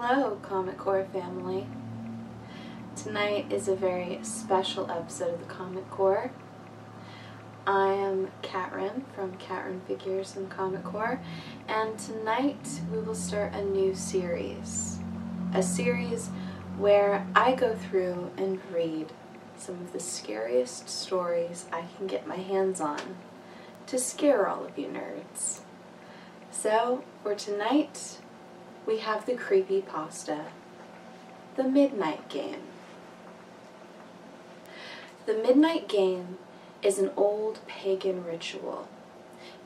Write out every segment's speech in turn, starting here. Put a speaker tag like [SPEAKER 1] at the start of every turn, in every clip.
[SPEAKER 1] Hello, Comic Core family. Tonight is a very special episode of the Comic Core. I am KatRen from KatRen Figures and Comic Core, and tonight we will start a new series. A series where I go through and read some of the scariest stories I can get my hands on to scare all of you nerds. So, for tonight, we have the creepypasta, The Midnight Game. The Midnight Game is an old pagan ritual,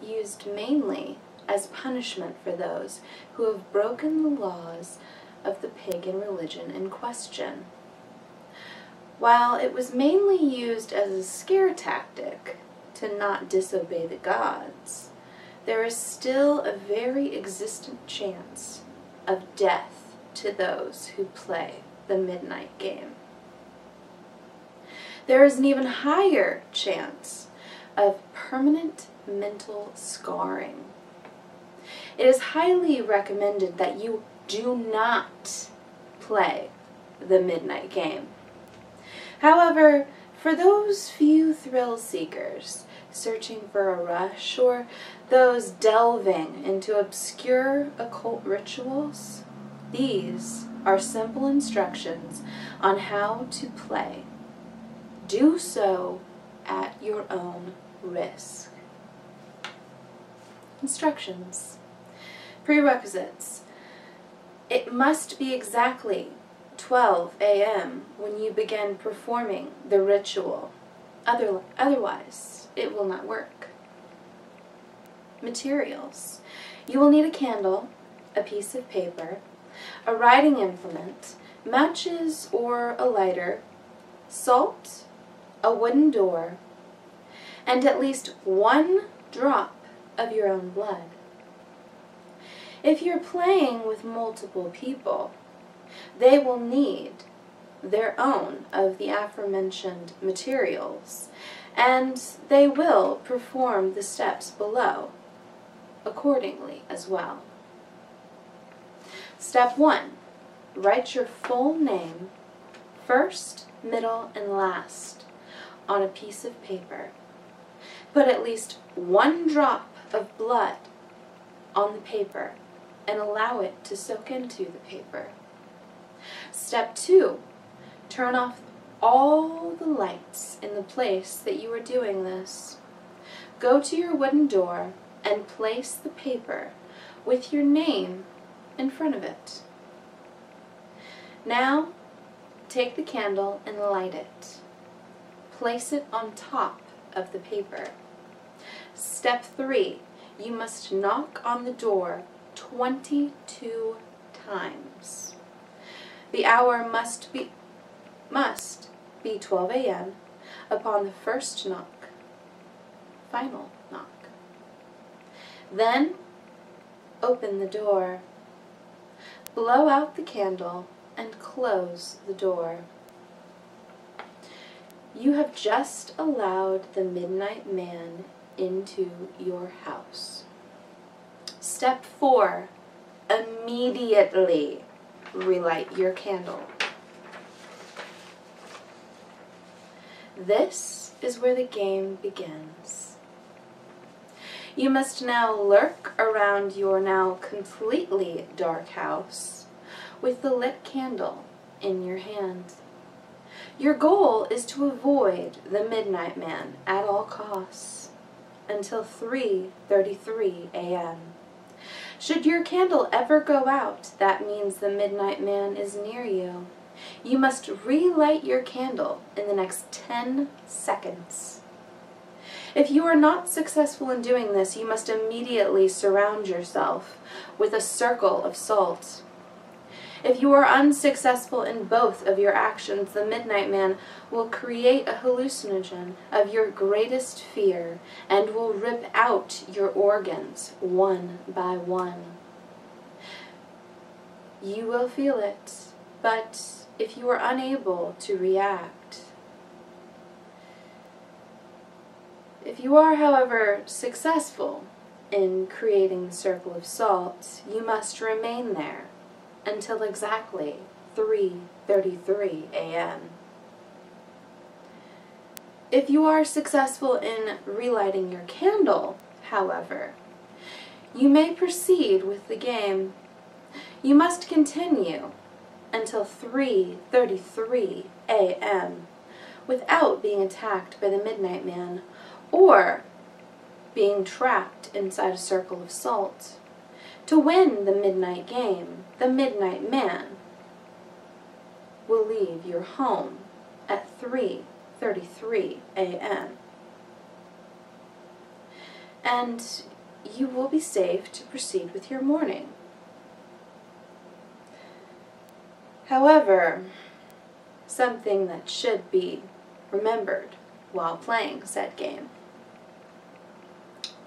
[SPEAKER 1] used mainly as punishment for those who have broken the laws of the pagan religion in question. While it was mainly used as a scare tactic to not disobey the gods, there is still a very existent chance of death to those who play the Midnight Game. There is an even higher chance of permanent mental scarring. It is highly recommended that you do not play the Midnight Game. However, for those few thrill seekers searching for a rush, or those delving into obscure occult rituals, these are simple instructions on how to play. Do so at your own risk. Instructions. Prerequisites. It must be exactly 12 a.m. when you begin performing the ritual. Otherwise, it will not work. Materials. You will need a candle, a piece of paper, a writing implement, matches or a lighter, salt, a wooden door, and at least one drop of your own blood. If you're playing with multiple people, they will need their own of the aforementioned materials, and they will perform the steps below accordingly as well. Step 1. Write your full name, first, middle, and last, on a piece of paper. Put at least one drop of blood on the paper and allow it to soak into the paper. Step 2. Turn off all the lights in the place that you are doing this. Go to your wooden door and place the paper with your name in front of it. Now, take the candle and light it. Place it on top of the paper. Step 3. You must knock on the door 22 times. The hour must be 12 a.m. upon the first knock, final knock. Then, open the door, blow out the candle, and close the door. You have just allowed the Midnight Man into your house. Step 4. Immediately relight your candle. This is where the game begins. You must now lurk around your now completely dark house with the lit candle in your hand. Your goal is to avoid the Midnight Man at all costs until 3:33 a.m. Should your candle ever go out, that means the Midnight Man is near you. You must relight your candle in the next 10 seconds. If you are not successful in doing this, you must immediately surround yourself with a circle of salt. If you are unsuccessful in both of your actions, the Midnight Man will create a hallucinogen of your greatest fear and will rip out your organs one by one. You will feel it, but if you are unable to react, if you are, however, successful in creating the circle of salt, you must remain there until exactly 3:33 a.m. If you are successful in relighting your candle, however, you may proceed with the game. You must continue until 3:33 a.m. without being attacked by the Midnight Man or being trapped inside a circle of salt. To win the midnight game, the Midnight Man will leave your home at 3:33 a.m. and you will be safe to proceed with your morning. However, something that should be remembered while playing said game.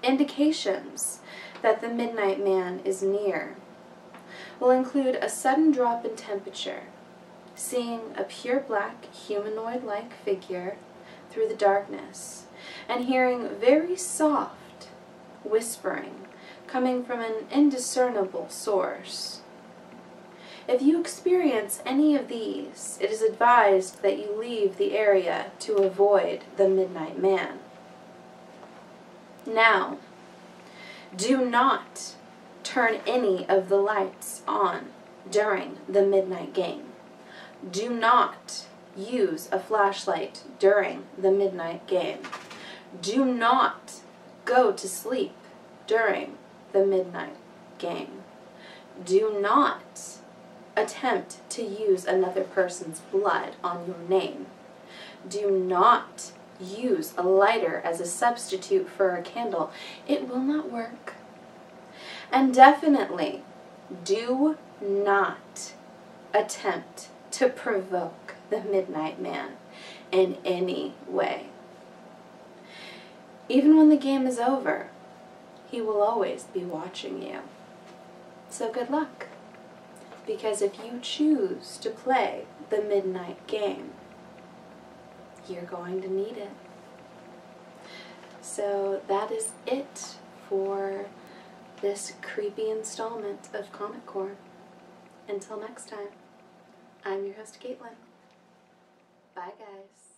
[SPEAKER 1] Indications that the Midnight Man is near will include a sudden drop in temperature, seeing a pure black humanoid-like figure through the darkness, and hearing very soft whispering coming from an indiscernible source. If you experience any of these, it is advised that you leave the area to avoid the Midnight Man. Now, do not turn any of the lights on during the midnight game. Do not use a flashlight during the midnight game. Do not go to sleep during the midnight game. Do not attempt to use another person's blood on your name. Do not use a lighter as a substitute for a candle. It will not work. And definitely do not attempt to provoke the Midnight Man in any way. Even when the game is over, he will always be watching you. So good luck, because if you choose to play the midnight game, you're going to need it. So that is it for this creepy installment of Comic Core. Until next time, I'm your host, KatRen. Bye, guys.